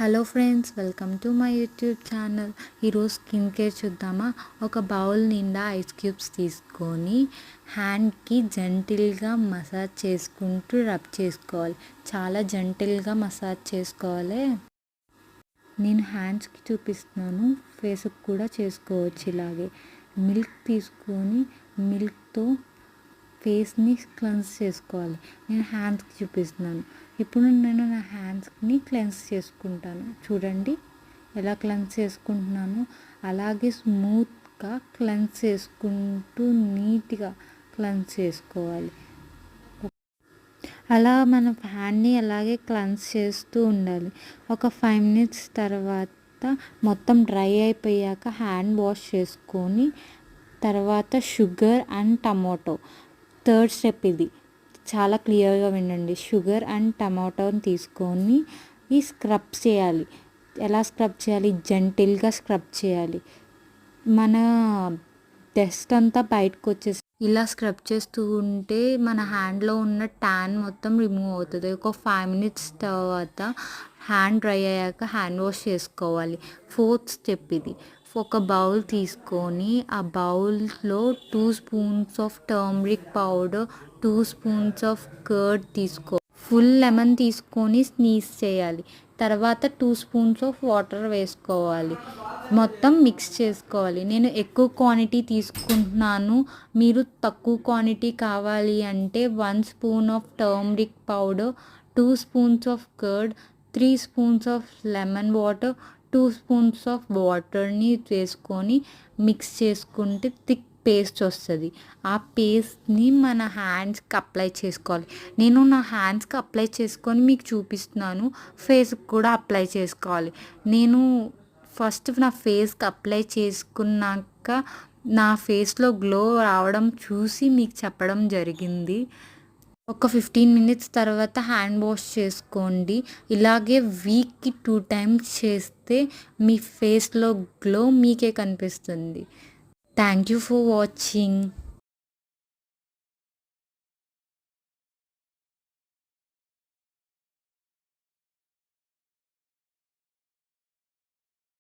Hello friends, welcome to my YouTube channel. ఈరోజు skin care చూద్దామా. ఒక బౌల్ నిండా ఐస్ క్యూబ్స్ తీసుకొని హ్యాండ్కి జెంటిల్గా మసాజ్ చేసుకుంటూ రబ్ చేసుకోవాలి. చాలా జెంటిల్గా మసాజ్ చేసుకోవాలి. నేను హ్యాండ్స్కి చూపిస్తున్నాను, ఫేస్కి కూడా చేసుకోవచ్చు. ఇలాగే మిల్క్ తీసుకొని మిల్క్తో ఫేస్ని క్లెన్స్ చేసుకోవాలి. నేను హ్యాండ్స్కి చూపిస్తున్నాను. ఇప్పుడు నేను నా హ్యాండ్స్ని క్లెన్స్ చేసుకుంటాను. చూడండి ఎలా క్లెన్స్ చేసుకుంటున్నాను. అలాగే స్మూత్గా క్లెన్స్ చేసుకుంటూ నీట్గా క్లెన్స్ చేసుకోవాలి. అలా మన హ్యాండ్ని అలాగే క్లెన్స్ చేస్తూ ఉండాలి. ఒక 5 minutes తర్వాత మొత్తం డ్రై అయిపోయాక హ్యాండ్ వాష్ చేసుకొని తర్వాత sugar and tomato, third step ఇది. చాలా క్లియర్గా వినండి. షుగర్ అండ్ టమాటోని తీసుకొని ఈ స్క్రబ్ చేయాలి. ఎలా స్క్రబ్ చేయాలి? జెంటిల్గా స్క్రబ్ చేయాలి. మన డస్ట్ అంతా బయటకు వచ్చేసి ఇలా స్క్రబ్ చేస్తూ ఉంటే మన హ్యాండ్లో ఉన్న ట్యాన్ మొత్తం రిమూవ్ అవుతుంది. ఒక 5 minutes తర్వాత హ్యాండ్ డ్రై అయ్యాక హ్యాండ్ వాష్ చేసుకోవాలి. ఫోర్త్ స్టెప్ ఇది. ఒక బౌల్ తీసుకొని ఆ బౌల్లో 2 spoons of turmeric powder, 2 spoons of curd తీసుకో. ఫుల్ లెమన్ తీసుకొని స్నీజ్ చేయాలి. తర్వాత 2 spoons ఆఫ్ వాటర్ వేసుకోవాలి. మొత్తం మిక్స్ చేసుకోవాలి. నేను ఎక్కువ క్వాంటిటీ తీసుకుంటున్నాను. మీరు తక్కువ క్వాంటిటీ కావాలి అంటే 1 spoon of turmeric powder, 2 spoons of curd, 3 spoons of lemon water, 2 spoons of వాటర్ని వేసుకొని మిక్స్ చేసుకుంటే థిక్ పేస్ట్ వస్తుంది. ఆ పేస్ట్ని మన హ్యాండ్స్కి అప్లై చేసుకోవాలి. నేను నా హ్యాండ్స్కి అప్లై చేసుకొని మీకు చూపిస్తున్నాను. ఫేస్కి కూడా అప్లై చేసుకోవాలి. నేను ఫస్ట్ నా ఫేస్కి అప్లై చేసుకున్నాక నా ఫేస్లో గ్లో రావడం చూసి మీకు చెప్పడం జరిగింది. ఒక 15 minutes తర్వాత హ్యాండ్ వాష్ చేసుకోండి. ఇలాగే వీక్కి 2 times చేస్తే మీ ఫేస్లో గ్లో మీకే కనిపిస్తుంది. Thank you for watching.